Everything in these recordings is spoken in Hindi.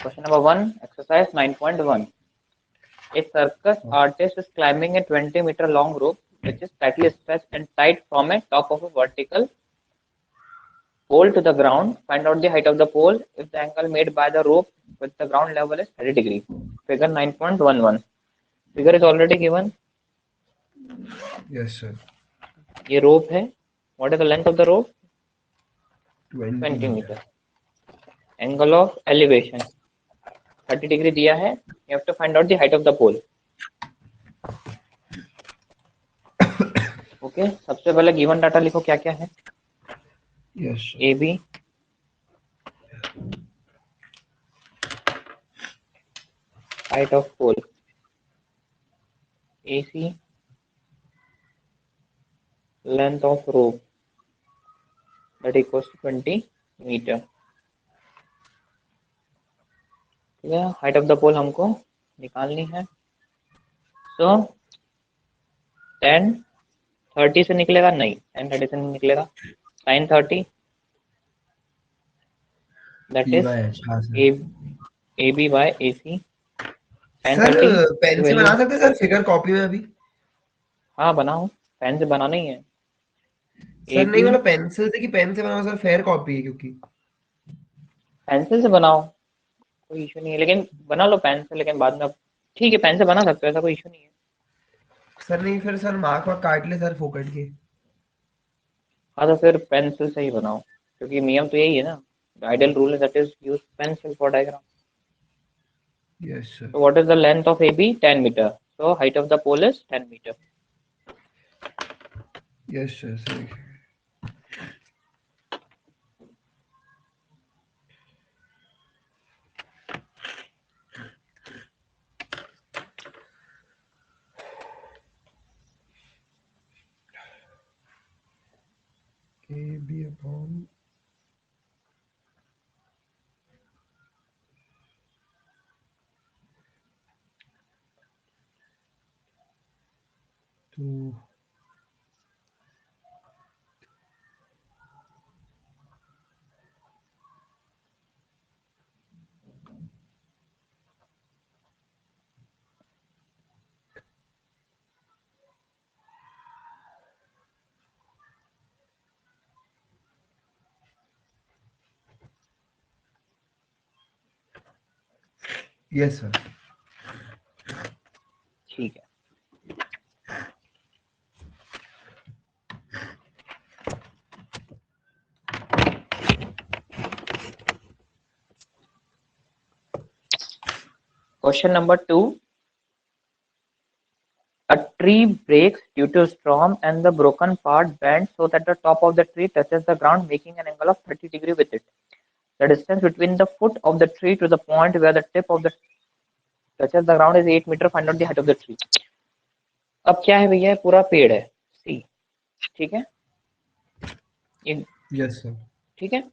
Question number 1, exercise 9.1. A circus artist is climbing a 20-meter long rope which is tightly stretched and tied from a top of a vertical pole to the ground. Find out the height of the pole if the angle made by the rope with the ground level is 30 degrees. Figure 9.11. Figure is already given. Yes, sir. ये rope है. What is the length of the rope? 20 20 meter. meter. Angle of elevation 30 degree दिया है. You have to find out the height of the pole. Okay. सबसे पहले given data लिखो क्या क्या है. Yes, sir. AB, height of pole. AC, length of rope, that equals to 20 meter. ठीक है. हाइट ऑफ द पोल हमको निकालनी है. सो 10 30 से निकलेगा नहीं. 10 30 से नहीं निकलेगा. sin 30 that is AB by AC. sin sir 30 pen से वैल्यू. बना सकते सर फिगर कॉपी में अभी? हाँ बनाओ. पेन से बनाना ही है. सर नहीं AB मतलब पेंसिल से कि पेन से बनाओ सर, फेयर कॉपी है क्योंकि. पेंसिल से बनाओ, कोई इशू नहीं है. लेकिन बना लो पेन से, लेकिन बाद में ठीक है पेन से बना सकते हो, ऐसा कोई इशू नहीं है. सर नहीं फिर सर मार्क वार्क काट ले सर फोकट के. हाँ तो फिर पेंसिल से ही बनाओ, क्योंकि नियम तो यही है ना. आइडियल रूल है that is use pencil for diagram. Yes sir. So what is the length of AB? 10 meter. So height of the pole is 10 meter. Yes sir. सही. AB upon to yes sir. ठीक है. Question number 2. A tree breaks due to storm and the broken part bends so that the top of the tree touches the ground, making an angle of 30 degree with it. The distance between the foot of the tree to the point where the tip of the touches the ground is 8 meter. Find out the height of the tree. अब क्या है भैया, पूरा पेड़ है सी. ठीक है. ये यस सर. ठीक है.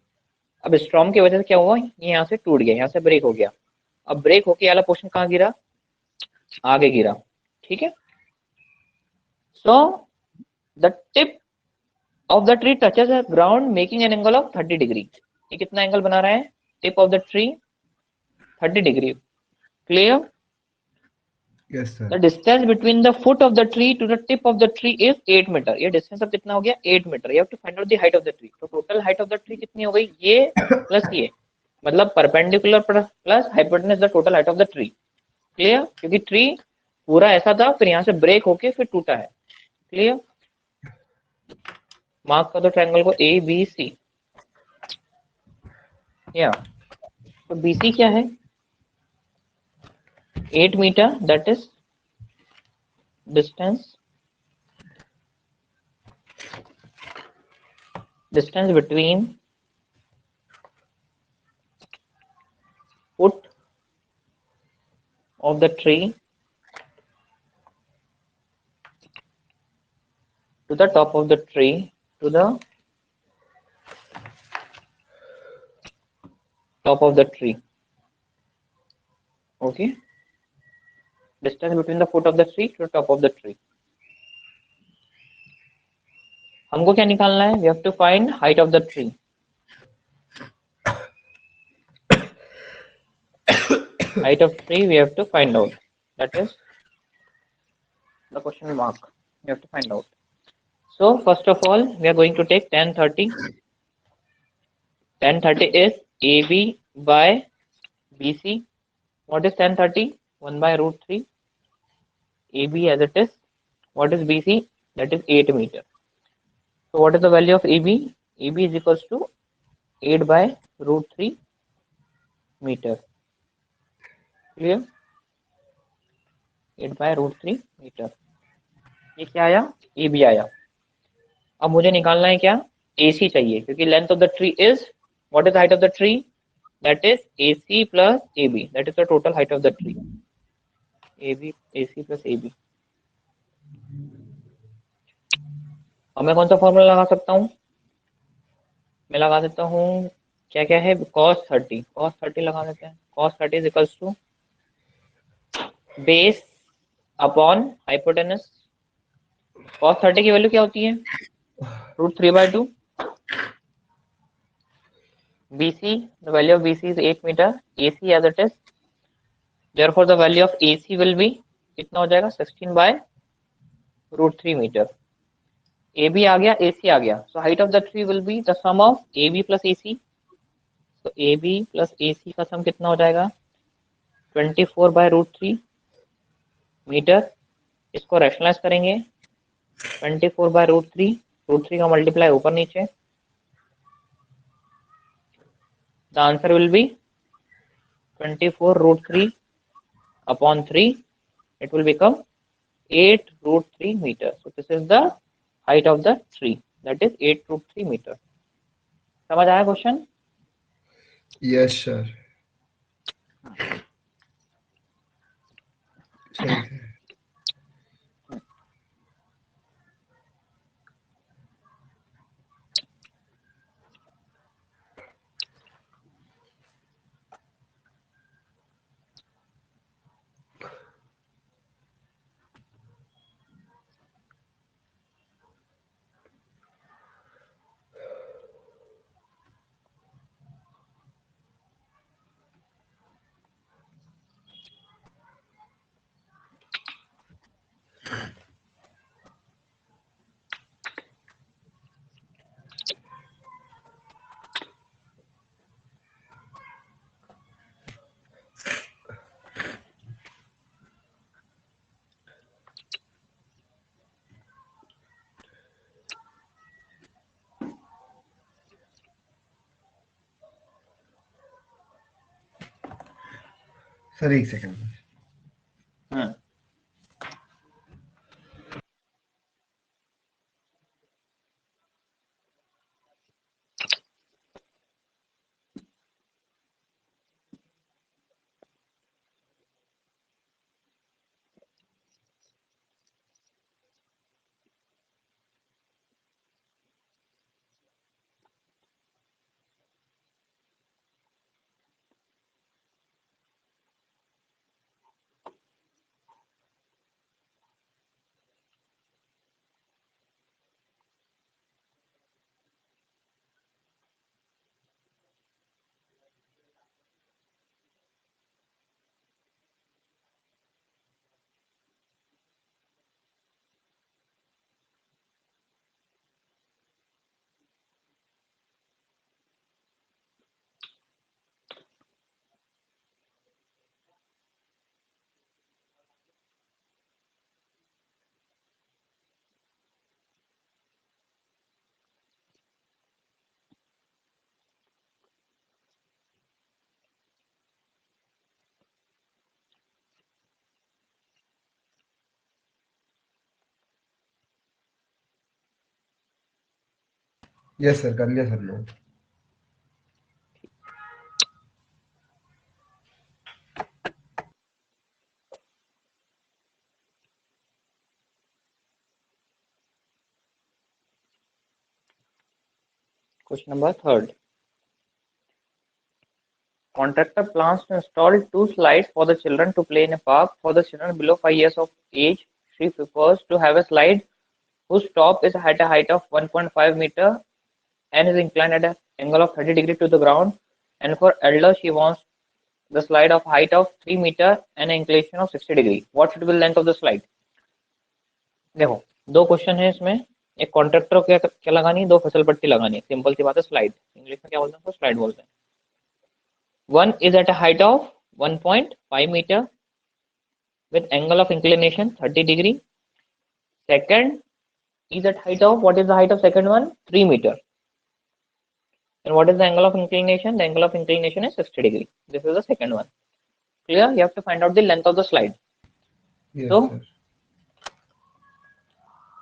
अब स्टॉर्म की वजह से क्या हुआ, ये यहाँ से टूट गया, यहाँ से ब्रेक हो गया. अब ब्रेक होके वाला पोर्शन कहाँ गिरा, आगे गिरा. ठीक है. So the tip of the tree touches the ground making an angle of 30 degree. ये कितना एंगल बना रहा है, tip of the tree 30 degree. Clear. Yes sir. The distance between the foot of the tree to the tip of the tree is 8 metre. ये डिस्टेंस अब कितना हो गया, 8 metre. You have to find out the height of the tree. तो total height of the tree कितनी हो गई, ये प्लस ये, मतलब perpendicular plus hypotenuse the total height of the tree. Clear. क्योंकि ट्री पूरा ऐसा था, फिर यहाँ से ब्रेक होके फिर टूटा है. क्लियर. मार्क कर दो ट्रायंगल को ए बी सी. या तो बीसी क्या है, 8 metre. That is distance between foot of the tree to the top of the tree to the top of the tree. Okay. Distance between the foot of the tree to the top of the tree. हमको क्या निकालना है, we have to find height of the tree. height of tree we have to find out. That is the question mark. We have to find out. So first of all, we are going to take tan 30. Tan 30 is AB by BC. What is tan 30? 1 by root 3. AB as it is. What is BC? That is 8 meter. So what is the value of AB? AB is equals to 8 by root 3 meter. Clear? 8 by root 3 meter. ये क्या आया? AB आया. अब मुझे निकालना है क्या? AC चाहिए, क्योंकि length of the tree is, what is height of the tree? That is AC plus AB. That is the total height of the tree. AC plus AB. अब मैं कौन सा फॉर्मूला लगा सकता हूँ? मैं लगा सकता हूँ, क्या क्या है, cos 30 लगा देते हैं. cos 30 is equals to base upon hypotenuse. cos 30 की वैल्यू क्या होती है? √3/2. BC, the value of BC is 8 meter. AC as it is. Therefore the value of AC will be कितना हो जाएगा? 16 by √3 meter. AB आ गया, AC आ गया. So height of the tree will be the sum of AB plus AC. So AB plus AC का सम कितना हो जाएगा? 24 by √3 मीटर. इसको रैशनलाइज करेंगे. 24 by √3 का मल्टीप्लाई ऊपर नीचे. The answer will be 24 √3 upon 3. It will become 8 √3 meter. So this is the height of the tree. That is 8 √3 meter. समझ आया क्वेश्चन? Yes sir. सही है. सर एक सेकंड. यस सर, कर लिया sir note. Question number 3. Contractor plans to install 2 slides for the children to play in a park. For the children below 5 years of age, she prefers to have a slide whose top is at a height of 1.5 meter and is inclined at an angle of 30 degrees to the ground. And for elders, she wants the slide of height of 3 meter and an inclination of 60 degree. What should be the length of the slide? देखो दो क्वेश्चन है इसमें, एक कॉन्ट्रैक्टर को क्या लगानी है, दो फिसल पट्टी लगानी है, सिंपल सी बात है, स्लाइड, इंग्लिश में क्या बोलते हैं उसको, स्लाइड बोलते हैं। One is at a height of 1.5 metre with angle of inclination 30 degree. Second is at height of, what is the height of second one? 3 meter. And what is the angle of inclination? The angle of inclination is 60 degree. This is the second one. Clear? You have to find out the length of the slide. Yes, So sir.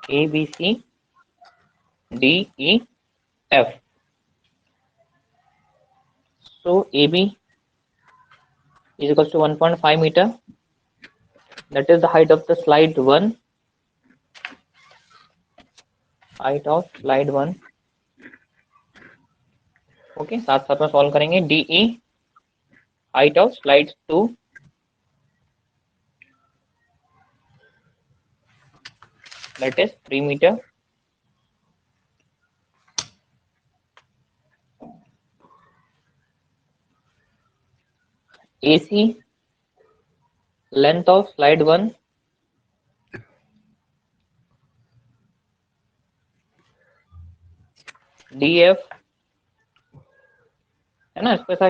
A, B, C, D, E, F. So AB is equals to 1.5 meter. That is the height of the slide 1. Height of slide 1. Okay, साथ साथ में सॉल्व करेंगे। DE height of slide 2. That is 3 meter. AC length of slide 1. DF है ना, इसको ऐसा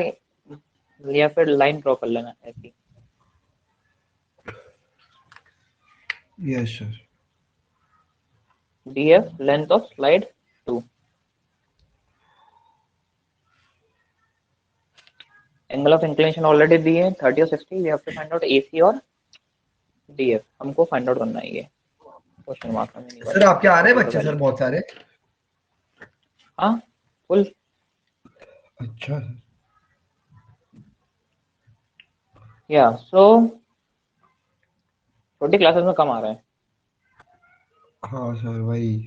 या फिर लाइन ड्रॉ कर लेना ऐसी। Yes, sir. DF length of slide 2. Angle of inclination already दी है 30 और 60। We have to find out AC और DF, हमको फाइंड आउट करना है ये क्वेश्चन मार्क में नहीं। सर आपके आ रहे हैं बच्चे सर बहुत सारे? हाँ फुल। अच्छा सर। या सो छोटी क्लासेस में कम आ रहा है। हाँ सर वही।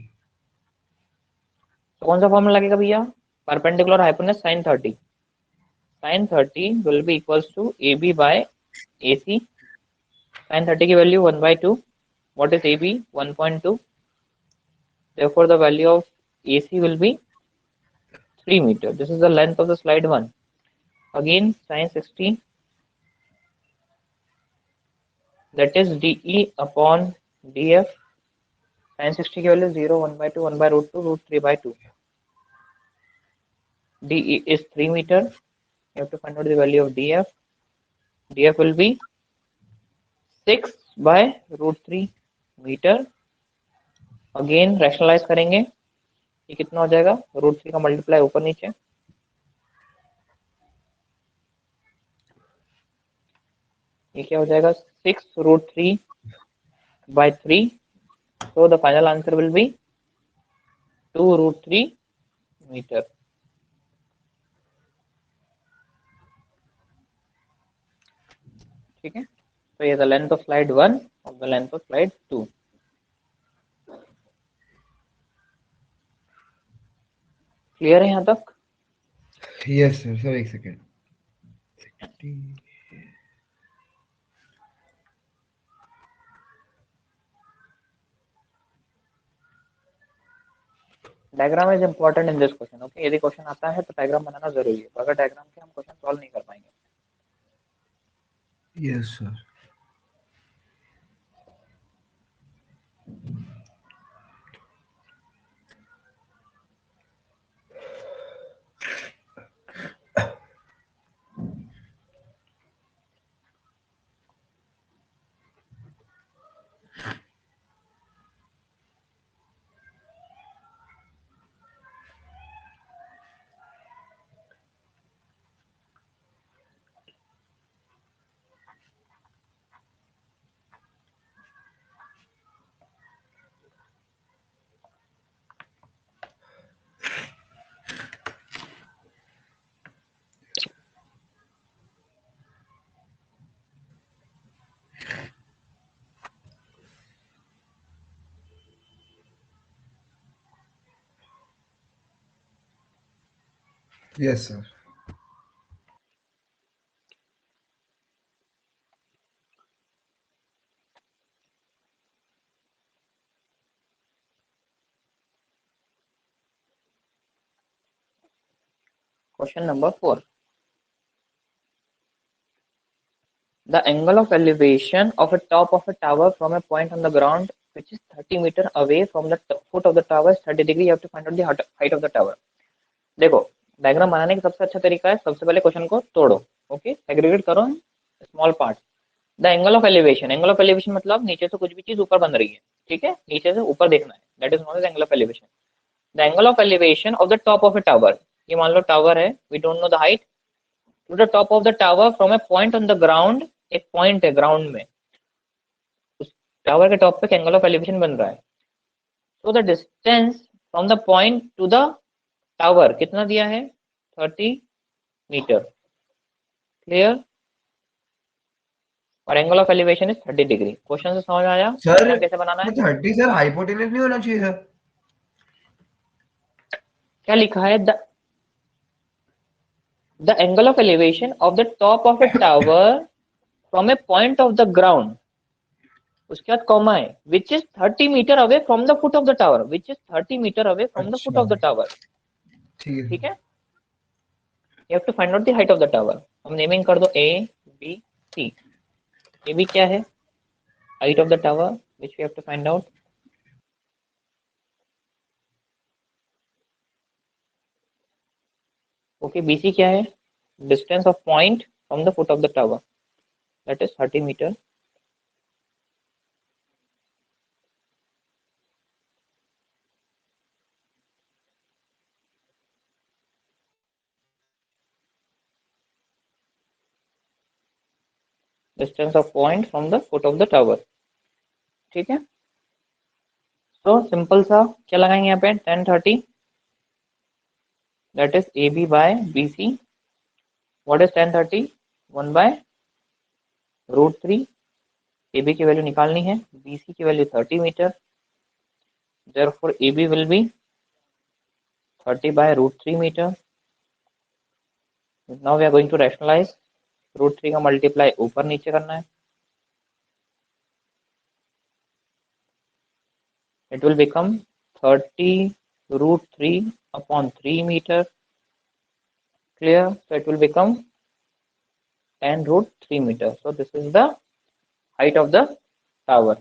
तो कौन सा फॉर्मूला लगेगा भैया? Perpendicular hypotenuse sin 30। sin 30 will be equals to AB by AC। sin 30 की value 1/2। what is AB? 1.2। therefore the value of AC will be 3 meter. This is the length of the slide 1. Again sin 60, that is DE upon DF। sin 60 की value 0, 1/2, 1/√2, √3/2। DE is 3 meter. You have to find out the value of DF. DF will be 6/√3 meter। Again rationalise करेंगे, ये कितना हो जाएगा, √3 का मल्टीप्लाई ऊपर नीचे, ये क्या हो जाएगा 6√3/3। so the final answer will be 2√3 meter। ठीक है, तो ये द लेंथ ऑफ स्लाइड 1 और the length of slide 2। Clear है यहाँ तक? Yes sir. सर एक second. Diagram is important in this question. Okay, यदि क्वेश्चन आता है तो डायग्राम बनाना जरूरी है, बगैर डायग्राम के हम क्वेश्चन सॉल्व नहीं कर पाएंगे। Yes sir. Yes sir. Question number 4। The angle of elevation of a top of a tower from a point on the ground which is 30 meter away from the foot of the tower is 30 degree. You have to find out the height of the tower. देखो, डायग्राम बनाने का सबसे अच्छा तरीका है, सबसे पहले क्वेश्चन को तोड़ो, ओके, सेग्रीगेट करो small part. The angle of elevation मतलब नीचे से कुछ भी चीज ऊपर बन रही है, ठीक है, नीचे से ऊपर देखना है, that is not the angle of elevation. The angle of elevation of the top of a tower, ये मान लो टावर है, we don't know the height, to the top of the tower from a point on the ground, एक पॉइंट है ग्राउंड में, उस टावर के टॉप पे एंगल ऑफ एलिवेशन बन रहा है. तो the distance from the point two the tower कितना दिया है, 30 मीटर, क्लियर, और angle of elevation is 30 degree. Question से समझ आया सर डायग्राम कैसे बनाना है. 30 सर हाइपोटेनस नहीं होना चाहिए सर. क्या लिखा है, the angle of elevation of the top of a tower from a point of the ground, उसके बाद कॉमा है, which is 30 meter away from the foot of the tower, which is 30 meter away from the foot अच्छा ऑफ द टावर. ठीक ठीक है, you have to find out the height of the tower. हम नेमिंग कर दो A B C. A B क्या है, height of the tower which we have to find out. Okay, B C क्या है, distance of point from the foot of the tower, that is 30 meter. Distance of point from the foot of the tower. ठीक है, तो सिंपल सा क्या लगाएंगे यहाँ पे, 1030, that is A B by B C. What is 1030, 1 by √3. A B की वैल्यू निकालनी है, बी सी की value 30 meter, therefore A B will be 30 by √3 meter. Now we are going to rationalize, √3 का मल्टीप्लाई ऊपर नीचे करना है, it will become 30 √3 upon 3 meter, clear, so it will become 10 √3 meter. So this is the height of the tower.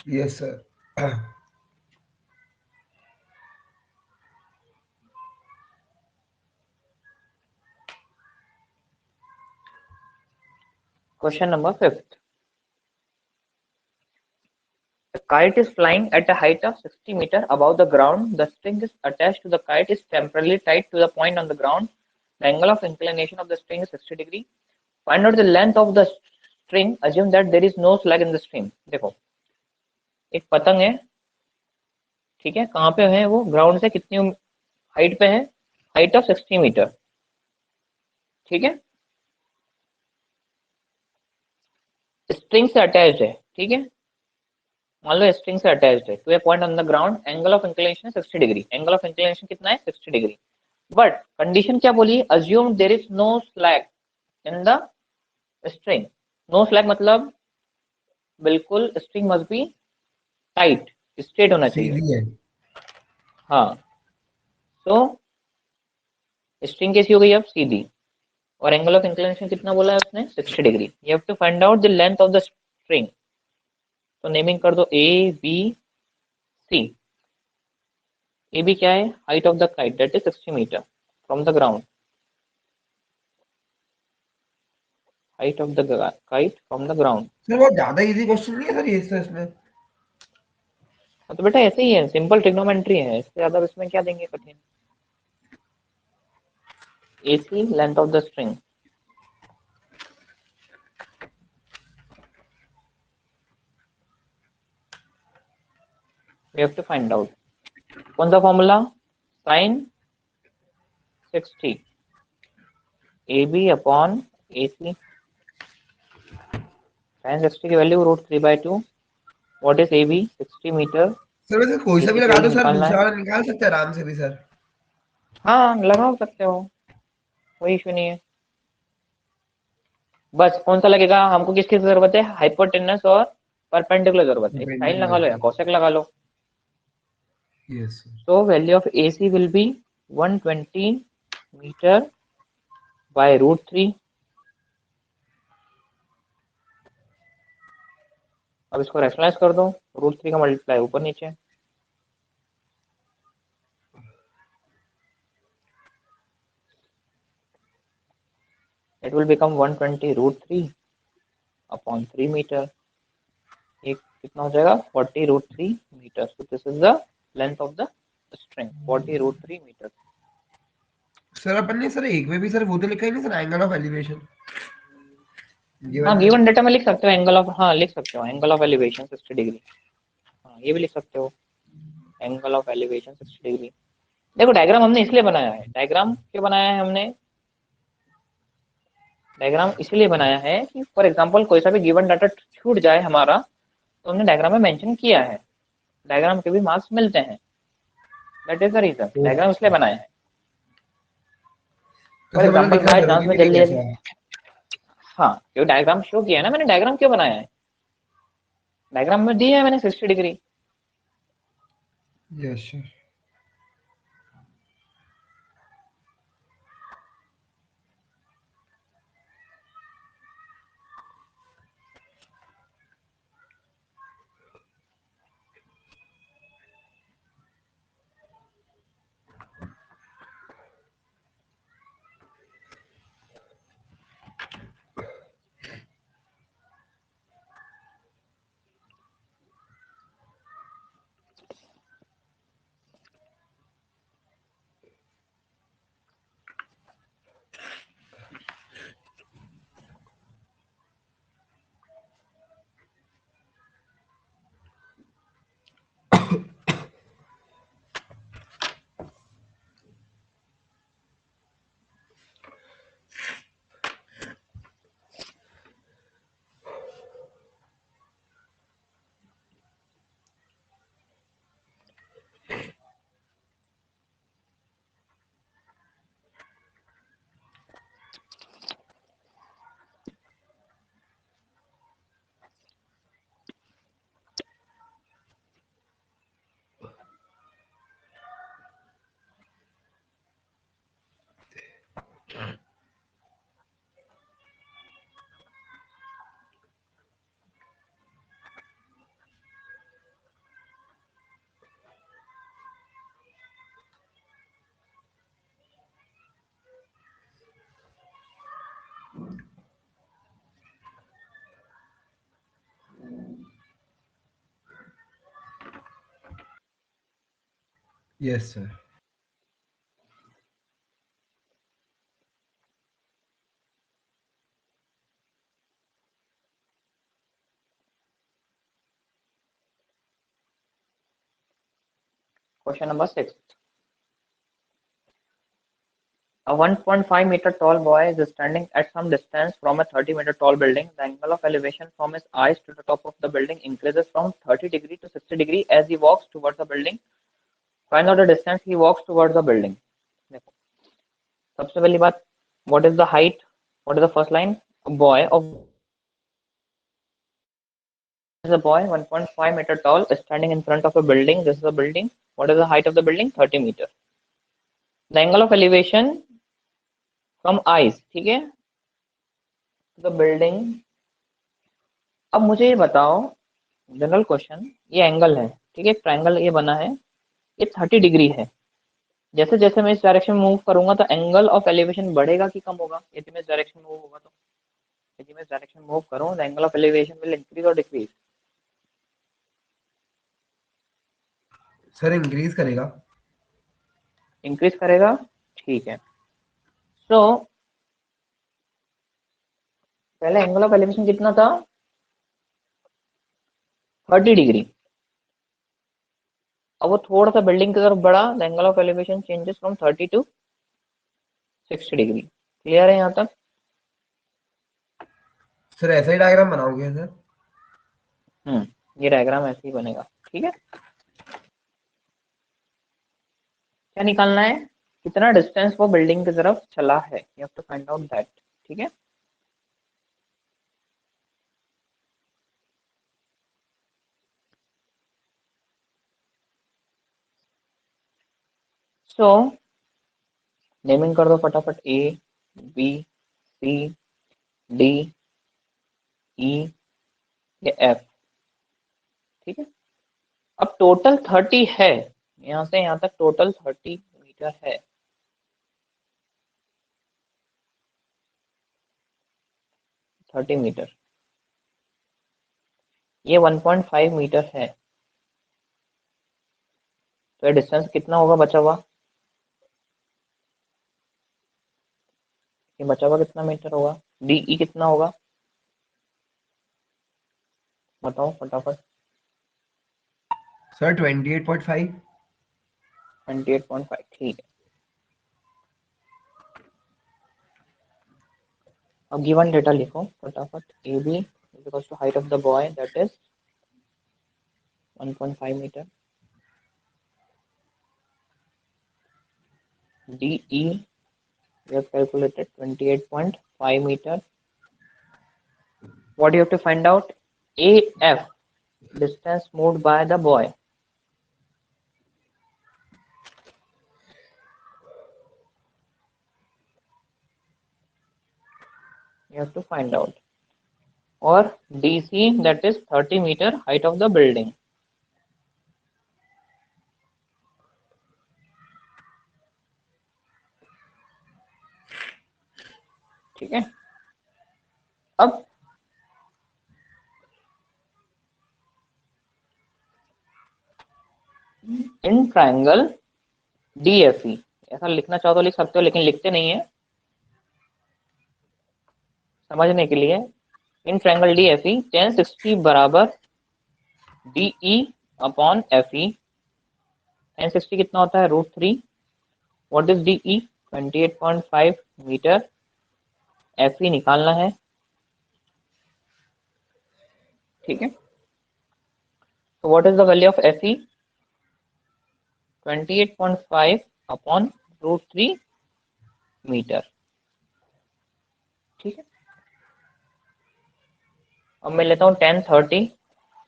Yes sir. Question number 5. The kite is flying at a height of 60 meter above the ground. The string is attached to the kite is temporarily tied to the point on the ground. The angle of inclination of the string is 60 degree. Find out the length of the string. Assume that there is no slack in the string. देखो, एक पतंग है, ठीक है, कहाँ पे है वो, ग्राउंड से कितनी हाइट पे है, हाइट ऑफ 60 मीटर, ठीक है, स्ट्रिंग से अटैच्ड है, ठीक है, मान लो स्ट्रिंग से अटैच्ड है to a point on the ground, angle of inclination 60 degree, angle of inclination कितना है 60 डिग्री, बट कंडीशन क्या बोली, assume there is no slack in the string. No slack मतलब बिल्कुल string must be tight, straight होना चाहिए। सीधी है। हाँ, तो स्ट्रिंग कैसी हो गई अब सीधी, और एंगल ऑफ इंक्लिनेशन कितना बोला है उसने 60 डिग्री। You have to find out the length of the string. तो नेमिंग कर दो A B C. A B क्या है, height of the kite that is 60 meter from the ground, height of the kite from the ground. Sir बहुत ज्यादा इजी क्वेश्चन नहीं है सर ये तो इसमें। तो बेटा ऐसे ही है, सिंपल ट्रिग्नोमेट्री है, इससे ज्यादा इसमें क्या देंगे कठिन। AC length of the string, we have to find out कौन सा formula, sin 60 AB upon AC। sin 60 की value √3/2, what is AB 60 meter, sir वैसे कोई सा AC भी की लगा वैल्यू दो सर, निकालना दूसरा है। वाला निकाल सकते हैं आराम से भी सर। हाँ लगा सकते हो, कोई इशू नहीं है। बस कौन सा लगेगा हमको, किसकी जरूरत है, हाइपोटेनस और परपेंडिकुलर जरूरत है, साइन लगा लो या कोसेक लगा लो। Yes So value of AC will be 120 meter by √3। अब इसको रैशनलाइज कर दो, √3 का मल्टीप्लाई ऊपर नीचे, it will become 120 √3 upon 3 metre, एक कितना हो जाएगा 40 √3 meter. so this is the length of the string 40 √3 meter. Sir. अपन ने सर एक में भी सर वो तो लिखा ही नहीं सर, एंगल ऑफ एलिवेशन हाँ गिवन में। गिवन डेटा में लिख सकते हो एंगल ऑफ, हाँ लिख सकते हो एंगल ऑफ एलिवेशन 60 डिग्री, हाँ ये भी लिख सकते हो एंगल ऑफ एलिवेशन 60 डिग्री। देखो डायग्राम हमने इसलिए बनाया है, डायग्राम क्यों बनाया है हमने, डायग्राम इसलिए बनाया है कि फॉर एग्जांपल कोई सा भी गिवन डाटा छूट जाए हमारा, तो हमने डायग्राम में मेंशन किया है, डायग्राम के भी मार्क्स मिलते हैं, that is the reason diagram इसलिए बनाया है। तो फॉर सर मतलब एग्जांपल दिखना बाय चांस जरूरी में भी नहीं जल्दी कैसा जल्दी, है। हाँ क्यों डायग्राम शो किया है ना मैंने, डायग्राम क्यों बनाया है, डायग्राम में दिया है मैंने 60 degree. Yes sir. Yes sir. Question number 6, A 1.5 meter tall boy is standing at some distance from a 30-meter tall building. The angle of elevation from his eyes to the top of the building increases from 30 degree to 60 degree as he walks towards the building. Find out the distance he walks towards the building. देखो सबसे पहली बात, what is the height? What is the first line? A boy of is a boy 1.5 meter tall is standing in front of a building. This is a building. What is the height of the building? 30 meter. The angle of elevation from eyes, ठीक है, the building. अब मुझे ये बताओ, जनरल क्वेश्चन, ये एंगल है, ठीक है, ट्रायंगल ये बना है, ये 30 डिग्री है। जैसे जैसे मैं इस डायरेक्शन में मूव करूंगा तो एंगल ऑफ एलिवेशन बढ़ेगा कि कम होगा? यदि मैं इस डायरेक्शन में मूव होगा तो, यदि मैं इस डायरेक्शन में मूव करूं the angle of elevation will increase और डिक्रीज? सर इंक्रीज करेगा। इंक्रीज करेगा, ठीक है। सो पहले एंगल ऑफ एलिवेशन कितना था? 30 डिग्री। अब वो थोड़ा सा बिल्डिंग की तरफ बढ़ा, the angle of elevation changes from 30 to 60 degree. Clear है यहाँ तक? सर ऐसा ही डायग्राम बनाओगे सर? ये डायग्राम ऐसे ही बनेगा, ठीक है। क्या निकालना है? कितना डिस्टेंस वो बिल्डिंग की तरफ चला है, you have to find out that, ठीक है। सो नेमिंग कर दो फटाफट, ए बी सी डी ई या एफ, ठीक है। अब टोटल 30 है, यहाँ से यहाँ तक टोटल 30 मीटर है। थर्टी मीटर, ये 1.5 मीटर है, तो ये डिस्टेंस कितना होगा बचा हुआ? ये बचा हुआ कितना मीटर होगा? डीई कितना होगा बताओ फटाफट। सर 28.5। 28.5, ठीक है। अब गिवन डेटा लिखो फटाफट। A B equals to height of the boy that is 1.5 meter, DE we have calculated 28.5 meter. What do you have to find out? AF, distance moved by the boy. You have to find out. Or DC, that is 30 meter height of the building. ठीक है। अब इन ट्रायंगल DFE, ऐसा लिखना चाहो तो लिख सकते हो, लेकिन लिखते नहीं है समझने के लिए। इन ट्रायंगल DFE tan 60 बराबर DE अपॉन FE। tan 60 कितना होता है? √3। What is DE? 28.5 meter. FE निकालना है, ठीक है। तो what is the value of FE? 28.5 upon √3 meter, ठीक है। अब मैं लेता हूँ tan 30।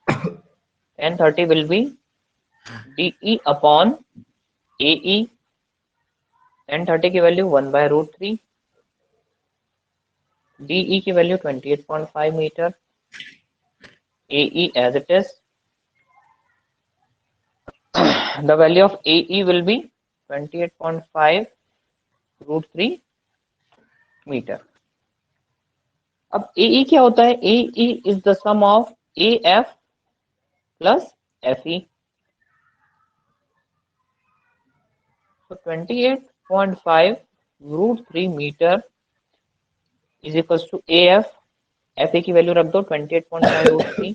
tan 30 will be DE upon AE। tan 30 की वैल्यू 1/√3, DE की value 28.5 meter, AE as it is. The value of AE will be 28.5 √3 meter. अब AE क्या होता है? AE is the sum of AF plus FE. So 28.5 √3 meter is equals to AF। FE की वैल्यू रख दो 28.5 √3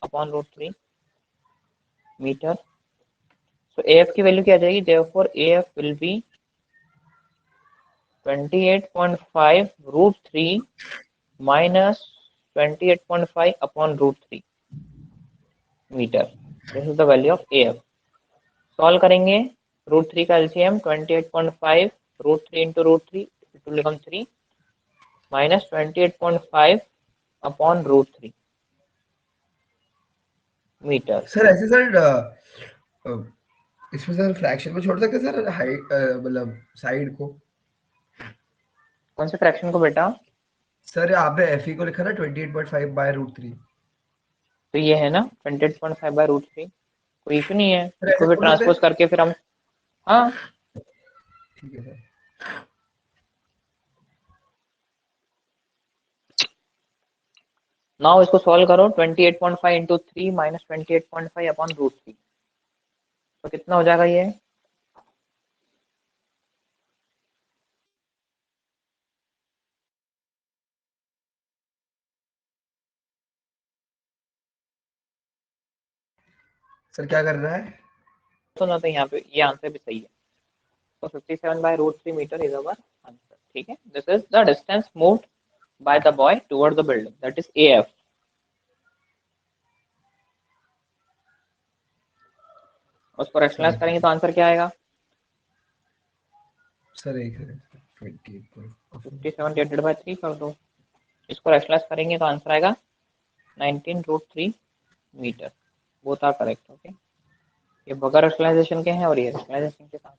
अपॉन √3 मीटर। So AF की वैल्यू क्या आ जाएगी? Therefore AF will be 28.5 root 3 minus 28.5 upon root 3 meter. This is the value of A F. Solve करेंगे, रूट 3 का LCM 28.5 root 3 into root 3 it will become 3 minus 28.5 upon root 3 meter. Sir ऐसे सर इसमें सर फ्रैक्शन में छोड़ सकते हैं सर हाइट मतलब साइड को। कौन से फ्रैक्शन को बेटा? सर आपने एफ ई को लिखा ना 28.5 बाय रूट 3। तो ये है ना 28.5 बाय रूट 3, कोई इशू नहीं है, सर इसको ऐसे भी छोड़ सकते ट्रांसपोज हैं? करके फिर हम, हाँ ठीक है सर। नाउ इसको सॉल्व करो, 28.5 इंटू 3 माइनस 28.5 अपॉन रूट 3, तो कितना हो जाएगा ये? सर क्या कर रहा है? तो ना, तो यहाँ पे ये आंसर भी सही है। तो 57 by root 3 meter is our answer. ठीक है, this is the distance moved by the boy toward the building, that is AF. उसको सर रैशनलाइज करेंगे तो आंसर क्या आएगा? सर एक सेकंड 28.5 57 डिवाइडेड बाय 3 कर दो, इसको रैशनलाइज करेंगे तो आंसर आएगा 19 root 3 meter. Both are correct. Okay, ये बगैर रैशनलाइजेशन के हैं और ये रैशनलाइजेशन के साथ।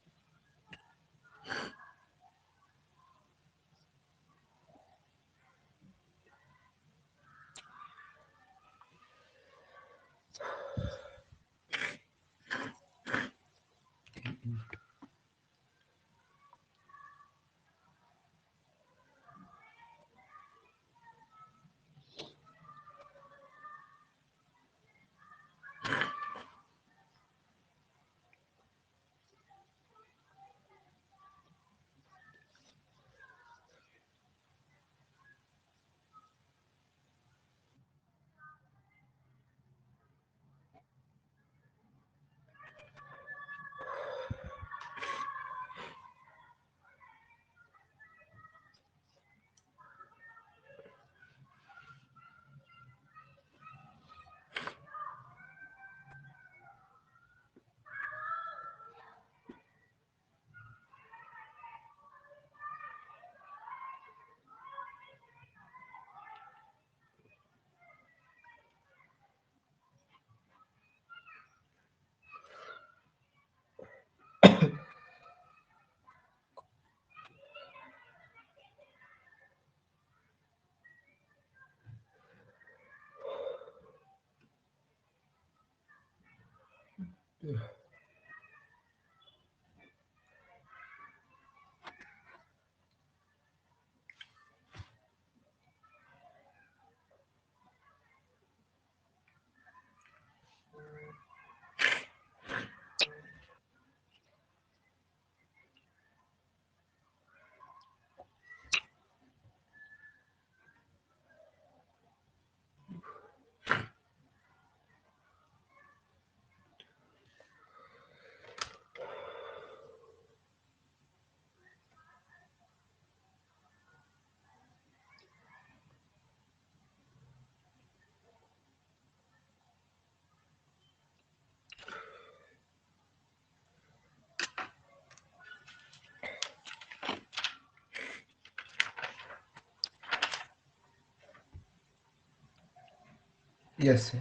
Yes sir.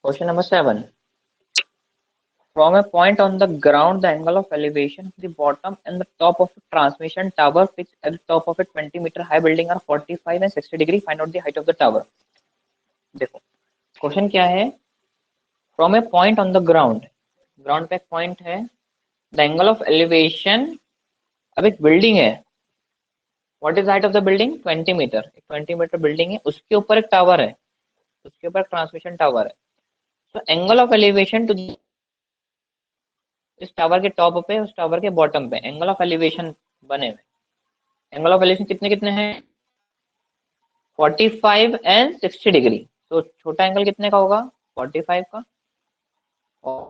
Question number 7, from a point on the ground the angle of elevation to the bottom and the top of a transmission tower fixed at the top of a 20-meter high building are 45 and 60 degree, find out the height of the tower। देखो क्वेश्चन क्या है, from a point on the ground, ground पे एक पॉइंट है, द एंगल ऑफ एलिवेशन, अब एक बिल्डिंग है, what is height of the building 20 meter, एक 20 मीटर बिल्डिंग है, उसके ऊपर एक टावर है, उसके ऊपर ट्रांसमिशन टावर है। तो एंगल ऑफ एलिवेशन टू इस टावर के टॉप पे, उस टावर के बॉटम पे, एंगल ऑफ एलिवेशन बने हुए। एंगल ऑफ एलिवेशन कितने कितने हैं? 45 एंड 60 डिग्री। तो छोटा एंगल कितने का होगा? 45 का। और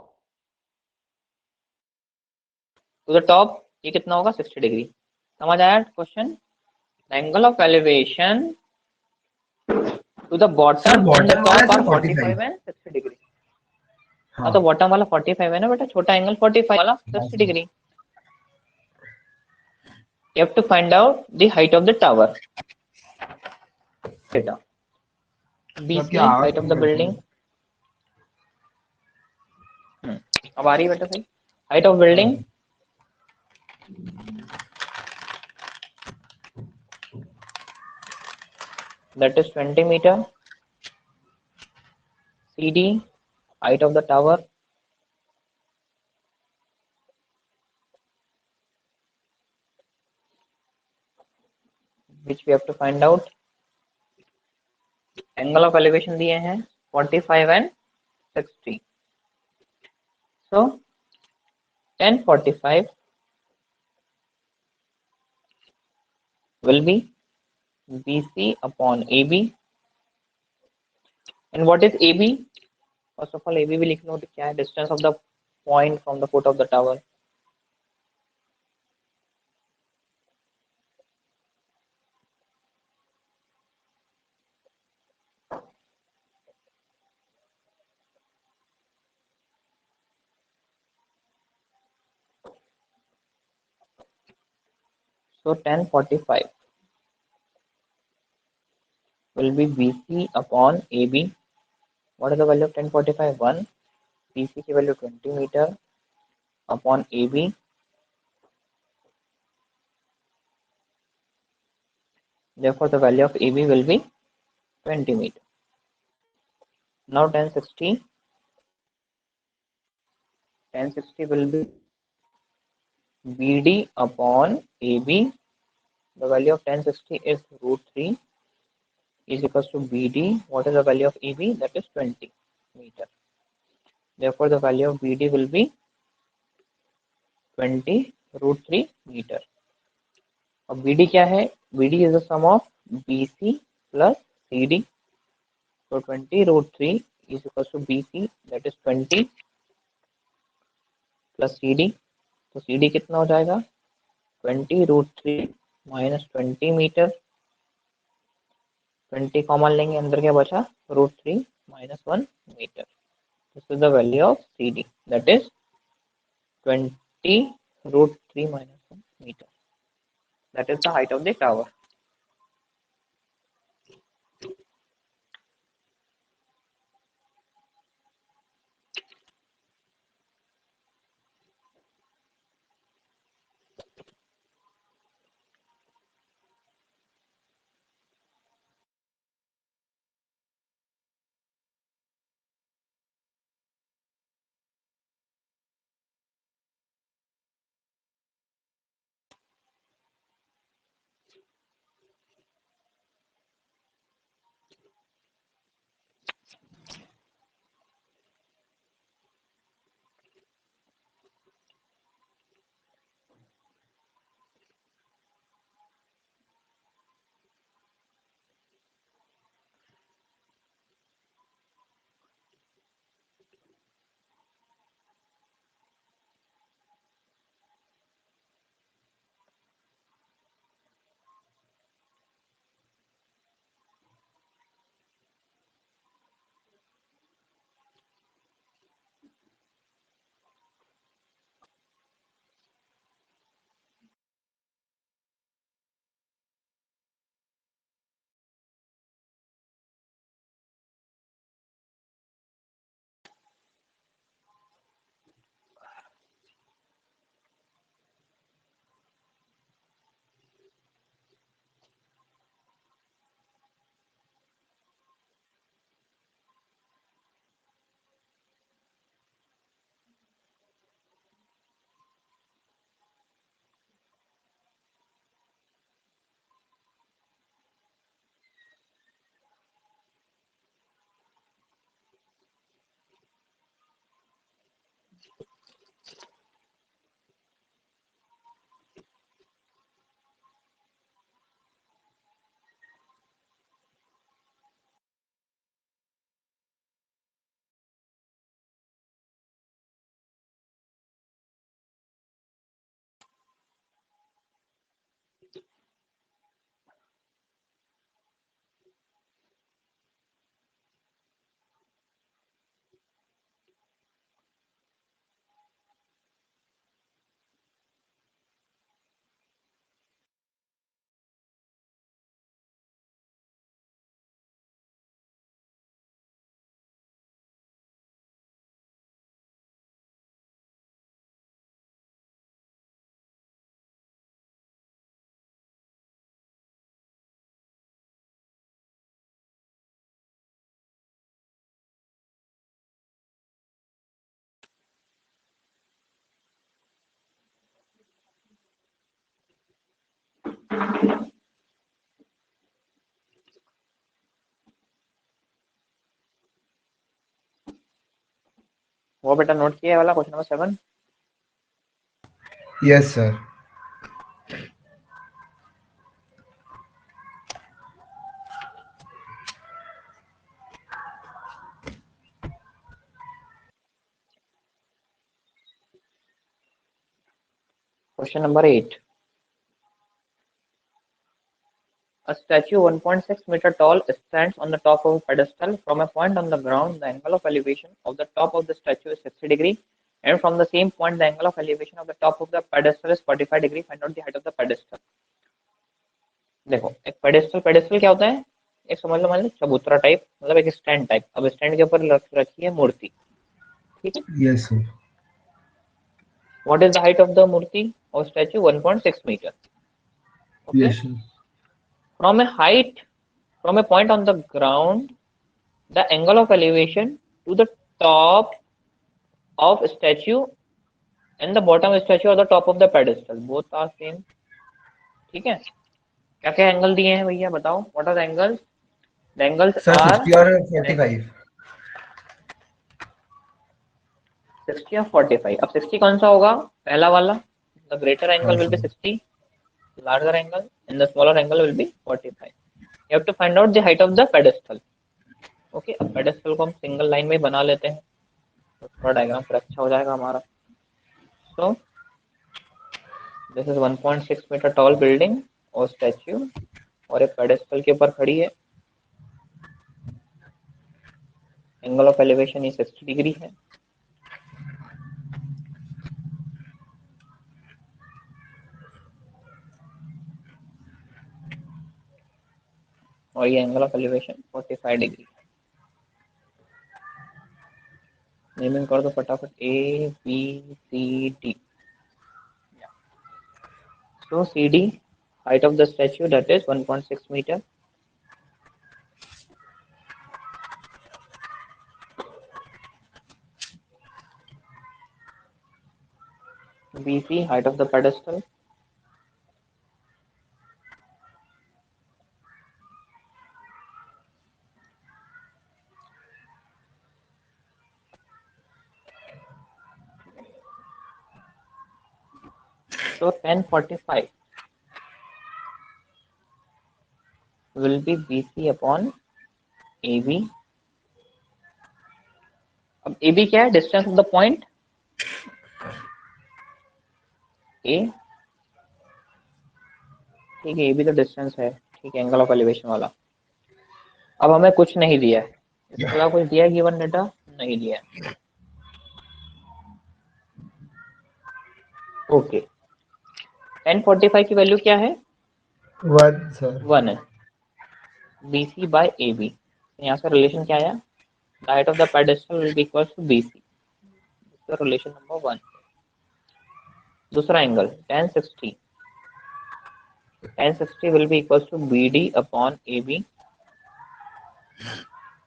टू द टॉप ये कितना होगा? 60 डिग्री। समझ आया question? Angle of elevation to the sir bottom and the bottom वाला है top sir are 45। 45 and 60 degree. हाँ, तो हाँ बॉटम वाला 45 है ना बेटा, छोटा एंगल 45 वाला हाँ 60 sir. Degree. You have to find out the height of the tower. Data. तो आपकी BC, आवाज height of कम the करते building. हैं। अब आ रही है बेटा सही? Height of हाँ building sir. that is 20 meter. CD, height of the tower, which we have to find out. Angle of elevation दिए हैं 45 and 60. So 1045 will be BC upon AB. And what is AB? First of all, AB भी लिख लो, क्या है? Distance of the point from the foot of the tower. So 1045 will be BC upon AB. What is the value of 1045? 1. BC की value 20 meter upon AB. Therefore, the value of AB will be 20 meter. Now 1060 will be BD upon AB. The value of 1060 is root 3 is equals to BD. What is the value of AB? That is 20 meter. Therefore, the value of BD will be 20 root 3 meter. अब BD क्या है? BD is the sum of BC plus CD. So 20 root 3 is equals to BC, that is 20 plus CD. तो CD कितना हो जाएगा? 20 root 3 minus 20 मीटर। 20 कॉमन लेंगे, अंदर क्या बचा? Root 3 minus 1 meter. This is the value of CD, that is 20 root 3 minus 1 meter. That is the height of the tower. वो बेटा नोट किया है वाला question number 7? Yes sir. Question number 8. A statue 1.6 meter tall stands on the top of a pedestal. From a point on the ground, the angle of elevation of the top of the statue is 60 degree, and from the same point, the angle of elevation of the top of the pedestal is 45 degree. Find out the height of the pedestal. देखो, एक पेडेस्टल पेडेस्टल क्या होता है? एक समझ लो, मान लो चबूतरा टाइप, मतलब एक स्टैंड टाइप। अब स्टैंड के ऊपर रखी है मूर्ति, ठीक है? Yes sir. What is the height of the murti or statue? 1.6 meter. Okay. Yes sir. From a height, from a point on the ground, the angle of elevation to the top of statue and the bottom of statue or the top of the pedestal, both are same. ठीक है? क्या क्या एंगल दिए हैं भैया, बताओ? What are the angles? The angles sir are 60 और 45। 60 और 45। अब 60 कौन सा होगा? पहला वाला, the greater हाँ angle will be sir. 60, larger angle, and the smaller angle will be 45. You have to find out the height of the pedestal. Okay, अब पेडेस्टल को हम सिंगल लाइन में बना लेते हैं, तो थोड़ा डायग्राम फिर अच्छा हो जाएगा हमारा। So this is 1.6 meter tall building और स्टैच्यू, और एक पेडेस्टल के ऊपर खड़ी है। एंगल ऑफ एलिवेशन ये 60 डिग्री है। और ये angle of elevation 45 degree. Naming कर दो फटाफट, A B C D. So C D, height of the statue, that is 1.6 meter. BC, height of the pedestal. So 1045 will be BC upon AB. अब AB क्या है? Distance of the point A, ठीक है? AB तो डिस्टेंस है, ठीक है, एंगल ऑफ एलिवेशन वाला। अब हमें कुछ नहीं दिया है, इसके अलावा कुछ दिया है गिवन डेटा? नहीं दिया है। ओके, 1045 की वैल्यू क्या है? 1 सर। 1 है। BC बाय AB, यहाँ से रिलेशन क्या आया? The height of the pedestal will be equal to BC, relation number 1। दूसरा angle 1060, 1060 will be equals to BD upon AB।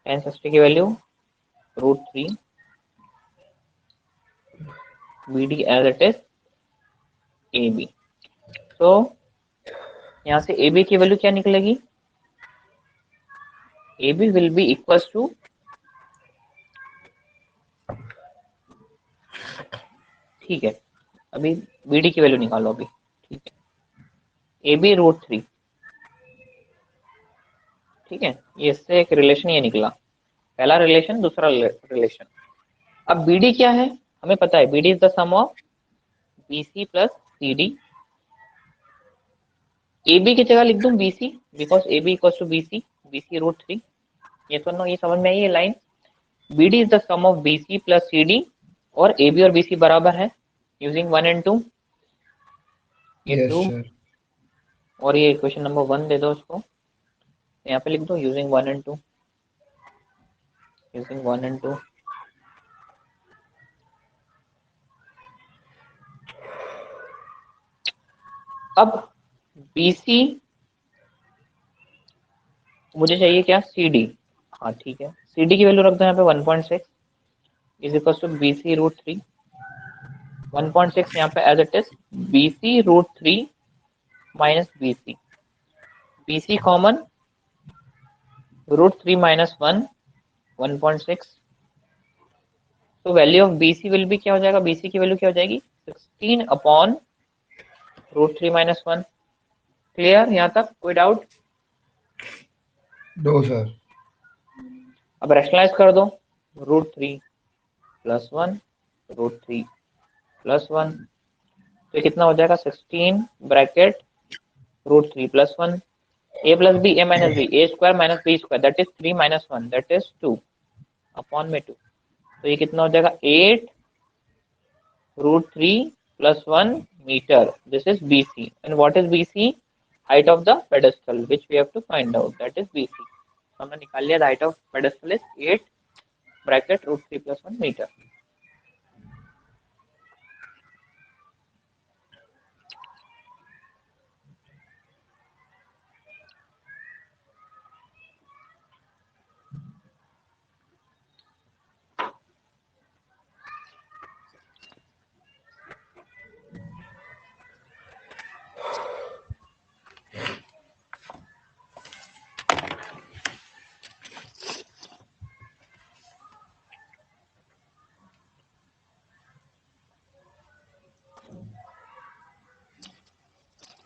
1060 की value √3, BD as it is AB। तो यहाँ से AB की वैल्यू क्या निकलेगी? AB will be equals to, ठीक है, अभी BD की वैल्यू निकालो अभी, ठीक है, AB √3, ठीक है? ये इससे एक रिलेशन ये निकला, पहला रिलेशन, दूसरा रिलेशन। अब BD क्या है? हमें पता है BD is the sum of BC plus CD। AB की जगह लिख दूं BC, because AB equals to BC, BC √3। ये तो ये समझ में आई ये line? BD is the sum of BC plus CD, और AB और BC बराबर है यूजिंग 1 and 2। ये यस 2, सर। और ये इक्वेशन नंबर 1 दे दो उसको, यहाँ पे लिख दो यूजिंग 1 and 2, यूजिंग 1 and 2। अब BC मुझे चाहिए क्या? CD। हाँ ठीक है, CD की वैल्यू रख दो यहाँ पे 1.6 इज इक्वल टू BC √3। 1.6 यहाँ पे as it is BC √3 minus BC, BC common, √3 minus 1, 1.6, तो value of BC will be क्या हो जाएगा, BC की वैल्यू क्या हो जाएगी 16 अपॉन √3 - 1। क्लियर यहाँ तक, कोई डाउट? No sir. अब रैशनलाइज कर दो, √3 + 1 √3 + 1, तो ये कितना हो जाएगा 16 bracket √3 + 1, a + b a - b a² - b² that is 3 - 1 that is 2 upon में 2, तो ये कितना हो जाएगा 8 √3 + 1 meter. This is BC and what is BC? Height of the pedestal which we have to find out, that is BC। हमने निकाल लिया, height of pedestal is 8 bracket √3 + 1 meter.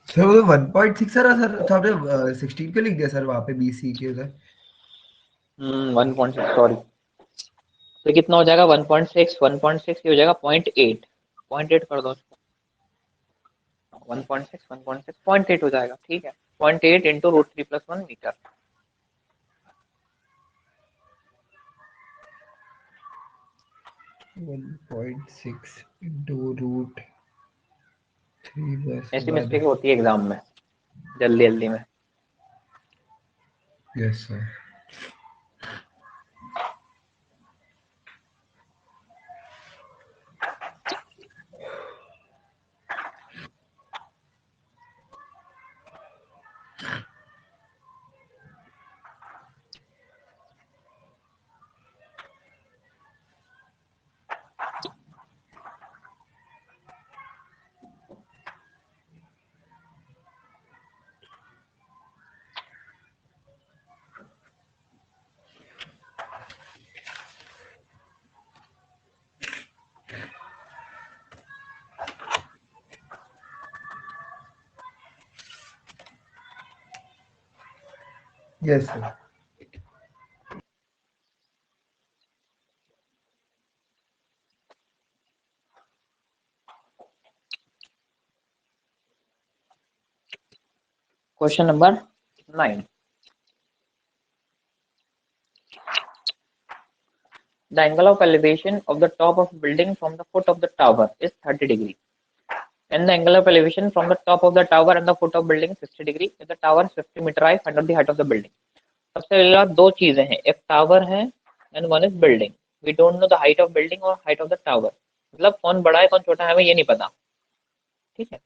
Sir वो तो 1.6 सर सर तो आपने 16 क्यों लिख दिया सर वहाँ पे BC के उधर? 1.6 सॉरी, तो कितना हो जाएगा 1.6 1.6 ये हो जाएगा 0.8, 0.8 कर दो उसको, 1.6 1.6 0.8 हो जाएगा, ठीक है 0.8 इंटू √3 + 1 मीटर। 1.6 into √3 + ऐसी 1। मिस्टेक होती है एग्जाम में जल्दी जल्दी में। Yes sir. Yes sir. Question number 9, the angle of elevation of the top of a building from the foot of the tower is 30 degree and the angle of elevation from the top of the tower and the foot of building 60 degree। if the tower is 50 meter high, find out the height of the building। सबसे पहले दो चीजें हैं, एक टावर है and one is building. We don't know the height of building और हाइट ऑफ द टावर, मतलब कौन बड़ा है कौन छोटा है हमें ये नहीं पता, ठीक है।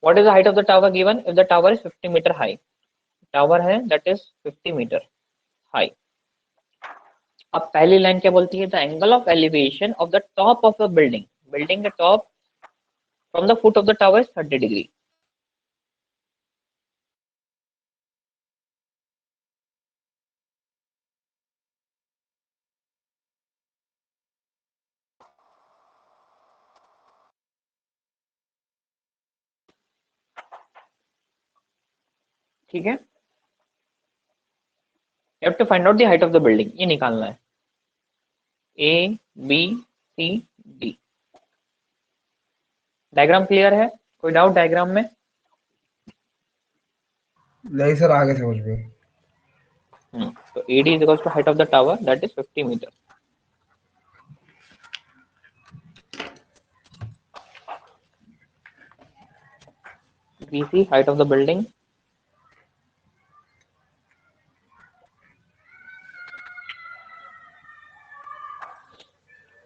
What is the height of the tower given? If the tower is 50 meter high, tower है दैट इज 50 मीटर हाई। अब पहली लाइन क्या बोलती है? The angle of elevation of the top of the building, building के top from the foot of the tower is 30 degree. ठीक है, you have to find out the height of the building, ये निकालना है। ABCD। डायग्राम क्लियर है? कोई डाउट डायग्राम में? नहीं सर आगे समझ में। तो AD is equals to height of the tower, that is 50 meter। BC height of the building,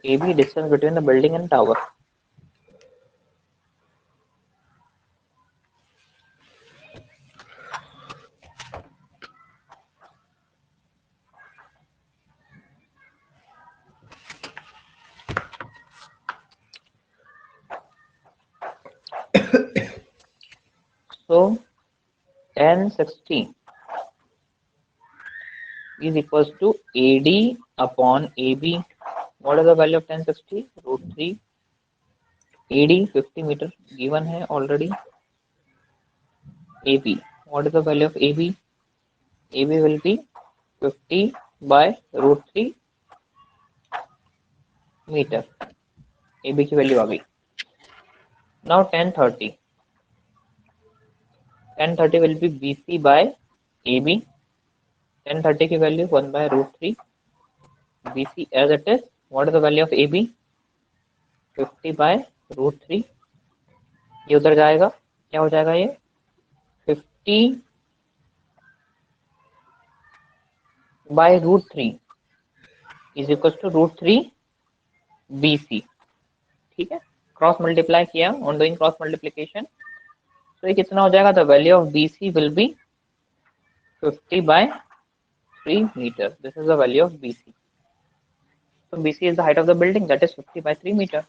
AB distance between the building and tower। So tan 60 is equals to AD upon AB. What is the value of tan 60? Root 3. AD 50 meter given है already. AB, what is the value of AB? AB will be 50 by root 3 meter. AB की वैल्यू आ गई. Now tan 30. Tan 30 will be BC by AB. Tan 30 की value 1 by root 3. BC as it is. What is the value of AB? 50 by root 3. ये उधर जाएगा, क्या हो जाएगा ये? 50 by root 3 is equals to root 3 BC. ठीक है, क्रॉस मल्टीप्लाई किया, ऑन डूइंग क्रॉस मल्टीप्लीकेशन, तो ये कितना हो जाएगा? The value of BC will B 50 by 3 meter. This is the value of BC. So BC is the height of the building, that is 50 by 3 meter.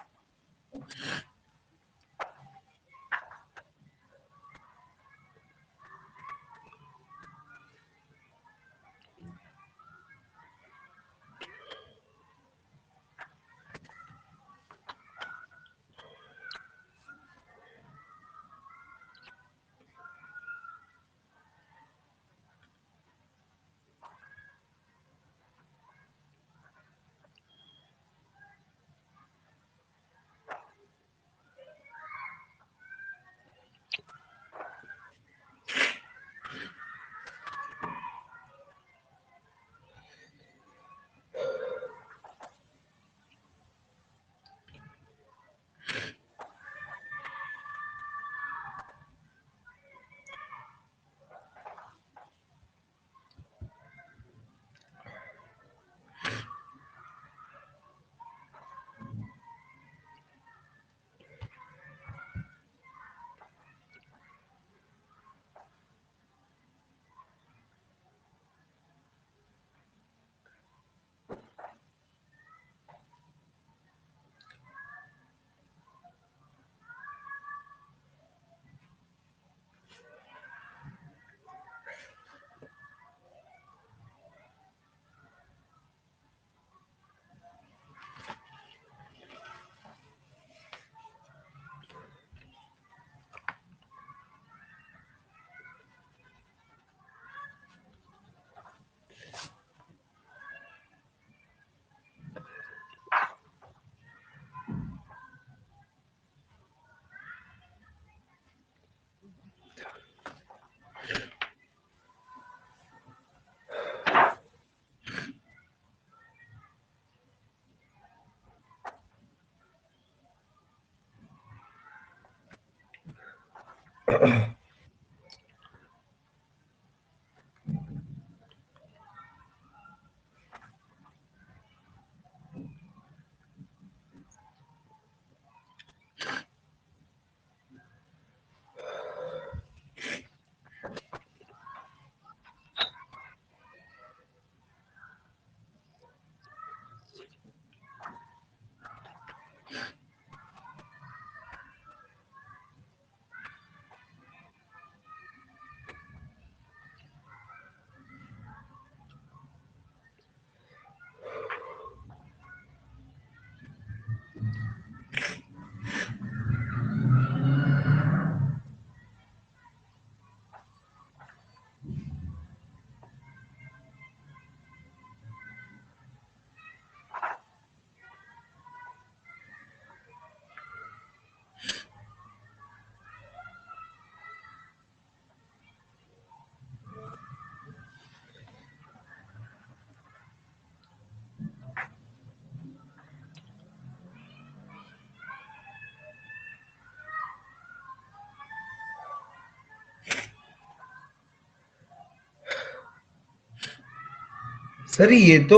Sir ये तो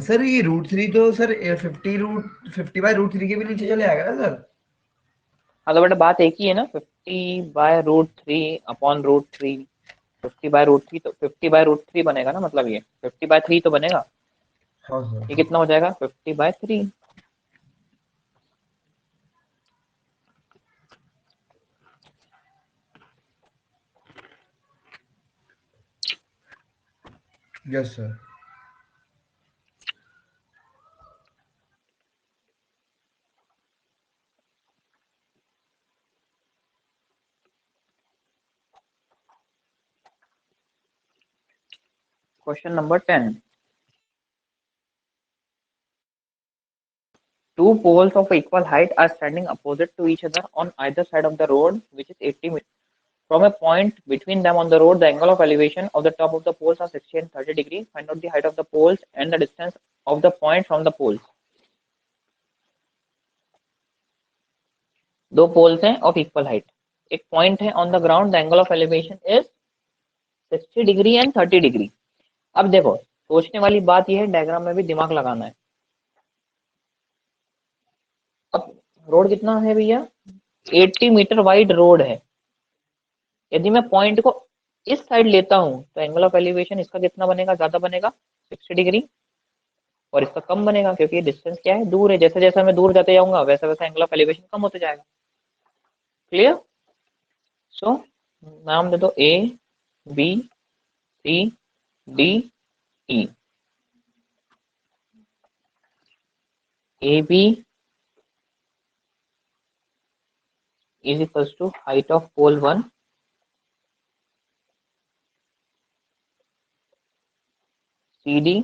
सर ये √3 तो सर 50 बाय √3 के भी नीचे चले आएगा ना सर? हाँ तो बेटा बात एक ही है ना, 50 by root 3 upon root 3. 50 by root 3 तो 50 by root 3 बनेगा ना, मतलब ये 50 by 3 तो बनेगा. हाँ सर. ये कितना हो जाएगा? 50 by 3. Yes sir. Question number 10. Two poles of equal height are standing opposite to each other on either side of the road, which is 80 meters. From a point between them on the road, the angle of elevation of the top of the poles are 60 and 30 degree. Find out the height of the poles and the distance of the point from the poles. दो पोल्स हैं ऑफ इक्वल हाइट, एक पॉइंट है on the ground, the angle of elevation is 60 degree and 30 degree. अब देखो, सोचने वाली बात यह है, डायग्राम में भी दिमाग लगाना है. अब रोड कितना है भैया, 80 मीटर वाइड रोड है. यदि मैं पॉइंट को इस साइड लेता हूं तो एंगल ऑफ एलिवेशन इसका कितना बनेगा, ज्यादा बनेगा 60 डिग्री, और इसका कम बनेगा क्योंकि डिस्टेंस क्या है, दूर है. जैसे जैसे मैं दूर जाते जाऊंगा वैसा वैसा एंगल ऑफ एलिवेशन कम होते जाएगा. क्लियर? सो नाम दे दो A B C D E. A B is equals to height of pole 1, CD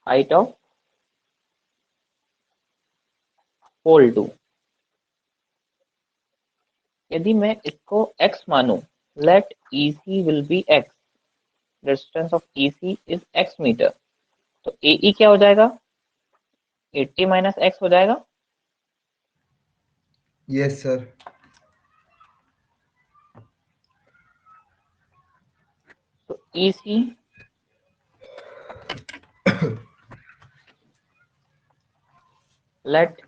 height of pole 2. यदि मैं इसको x मानूं, let EC will be x, distance of EC is x meter, तो AE क्या हो जाएगा, 80 माइनस x हो जाएगा. Yes sir. तो EC let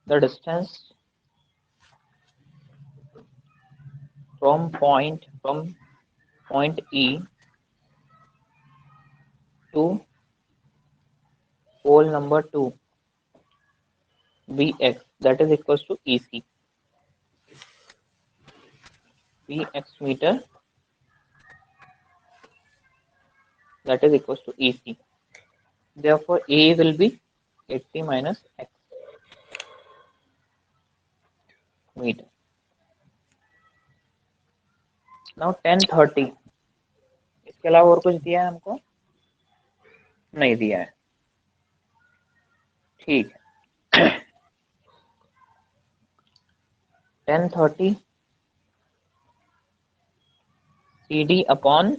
the distance from point E to pole number 2 be x, that is equals to EC, be x meter, that is equals to EC. Therefore, A will be 80 minus x meter. Now 1030. इसके अलावा और कुछ दिया है हमको, नहीं दिया है. ठीक है. 1030 CD upon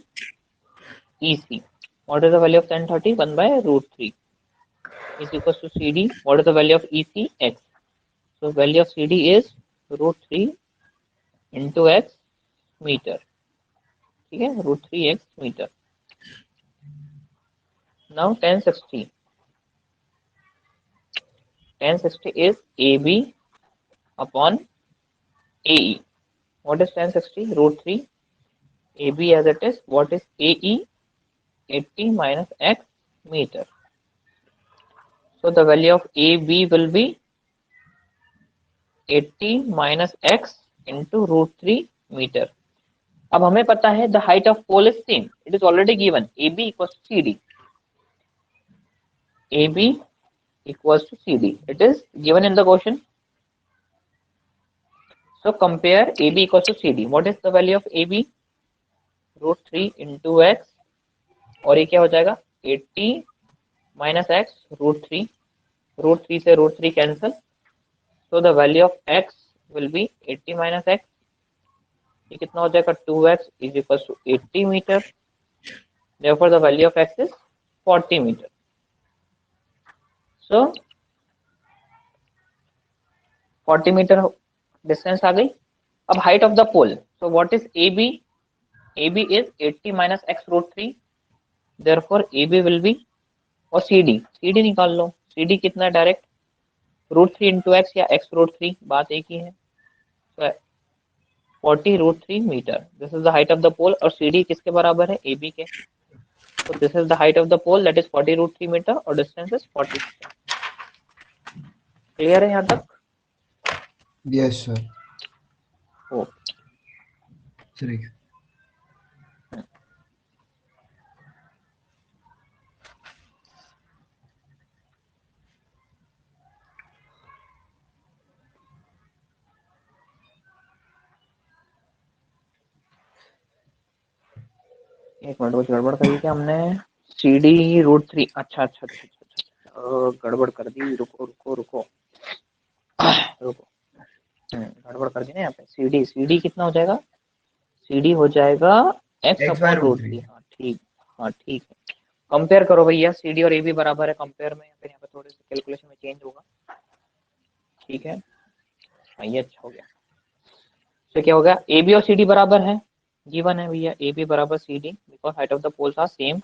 EC. What is the value of 1030? 1 by root 3 is equals to CD. What is the value of EC? X. So value of CD is root 3 into x meter. ठीक है, root 3x meter. Now 1060. 1060 is AB upon AE. What is 1060? Root 3 AB as it is. What is AE? 80 minus x meter. So the value of AB will be 80 minus x into root 3 meter. अब हमें पता है the height of pole is same. It is already given. AB equals to CD. AB equals to CD. It is given in the question. So compare AB equals to CD. What is the value of AB? Root 3 into x. और ये क्या हो जाएगा, 80 minus x root 3. Root 3 से root 3 cancel. So the value of x will be 80 minus x. ये कितना हो जाएगा, 2x is equals to 80 meter. Therefore the value of x is 40 meter. So 40 meter distance आ गई. अब height of the pole. So what is AB? AB is 80 minus x root 3. Therefore AB will be, और CD निकाल लो. CD कितना डायरेक्ट, रूट 3 इंटू एक्स या x रूट 3, बात एक ही है. So 40 root 3 meter. This is the height of the pole, और CD किसके बराबर है, AB के. So this is the height of the pole, that is 40 root 3 meter, और distance is 40 meter. क्लियर है यहाँ तक? Yes sir. ओके. ठीक. एक मिनट, कुछ गड़बड़ करी क्या हमने? CD √3, अच्छा अच्छा अच्छा अच्छा अच्छा, गड़बड़ कर दी, रुको रुको रुको रुको, गड़बड़ कर दी ना यहाँ पे। CD कितना हो जाएगा? CD हो जाएगा x x by upon root root three. Three हाँ ठीक, हाँ ठीक है। कंपेयर करो भैया, CD और AB बराबर है, कंपेयर में फिर यहाँ पे थोड़े से कैलकुलेशन में चेंज होगा, ठीक है। हाँ ये अच्छा हो गया। तो क्या हो गया, AB और CD बराबर है, गिवन है भैया, AB बराबर CD because height of the poles are same.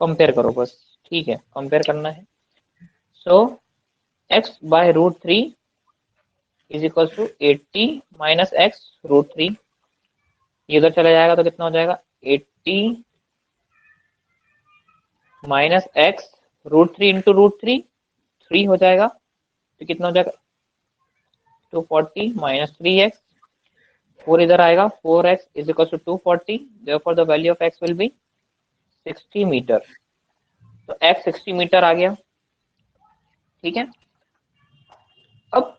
Compare करो बस, ठीक है, कंपेयर करना है। So x by √3 is equal to 80 minus x √3, ये इधर चला जाएगा तो कितना हो जाएगा, 80 माइनस एक्स √3 इंटू √3, 3 हो जाएगा, तो कितना हो जाएगा 240 माइनस 3x, 4 इधर आएगा, 4x is equal to 240, therefore the value of x will be 60 meter. तो x 60 मीटर आ गया, ठीक है। अब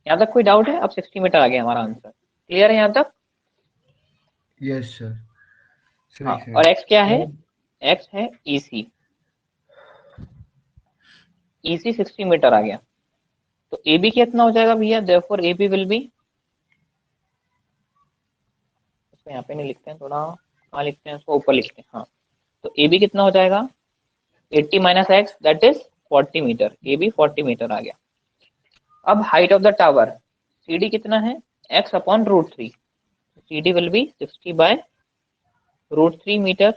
यहाँ तक कोई डाउट है? अब 60 मीटर आ गया हमारा आंसर, क्लियर है यहाँ तक? यस सर, हाँ, सही और सर। x क्या है? और x है EC, EC 60 मीटर आ गया, तो AB कितना हो जाएगा भैया, देयरफॉर AB विल बी, इसको यहाँ पे नहीं लिखते हैं, थोड़ा कहाँ लिखते हैं, उसको ऊपर लिखते हैं, हाँ। तो AB कितना हो जाएगा, 80 minus x that is 40 meter, AB 40 meter आ गया। अब height of the tower, CD कितना है, x upon √3, CD will be 60 by √3 meter.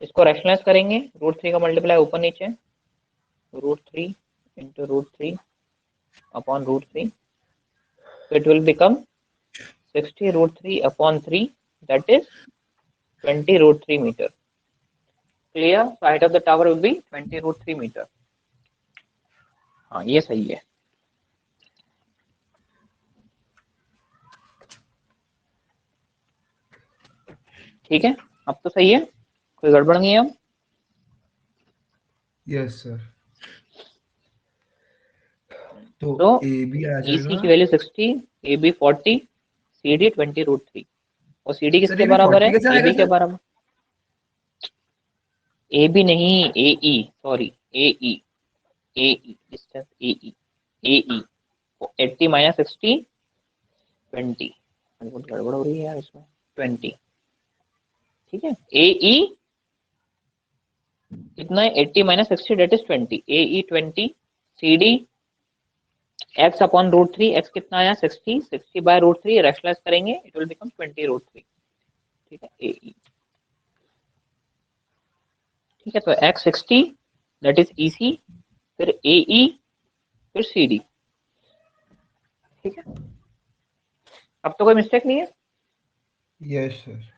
इसको रैशनलाइज करेंगे, √3 का मल्टीप्लाई ऊपर नीचे, √3 into √3 upon √3, it will become 60 √3 upon 3 that is 20 √3 meter, clear. Height of the tower will be 20 √3 meter, हाँ ये सही है, ठीक है। अब तो सही है, कोई गड़बड़ नहीं है अब। यस सर, तो तो ए बी आ EC जाएगा। की वैल्यू 60, AB 40, CD 20 √3, और CD सर किसके ये भी बराबर 40 है, कैसे आएगा AB के सर? बराबर, AB नहीं, AE, sorry, AE, AE distance, AE, AE 80 minus 60 20, बहुत गड़बड़ हो रही है यार इसमें, 20, ठीक है। AE कितना है, 80 minus 60 that is 20, AE 20, CD x upon √3, x कितना आया 60, 60 बाय √3 रैशनलाइज करेंगे, इट विल बिकम 20 √3, ठीक है। AE, ठीक है, तो x 60 दैट इज EC, फिर AE, फिर CD, ठीक है। अब तो कोई मिस्टेक नहीं है? Yes sir.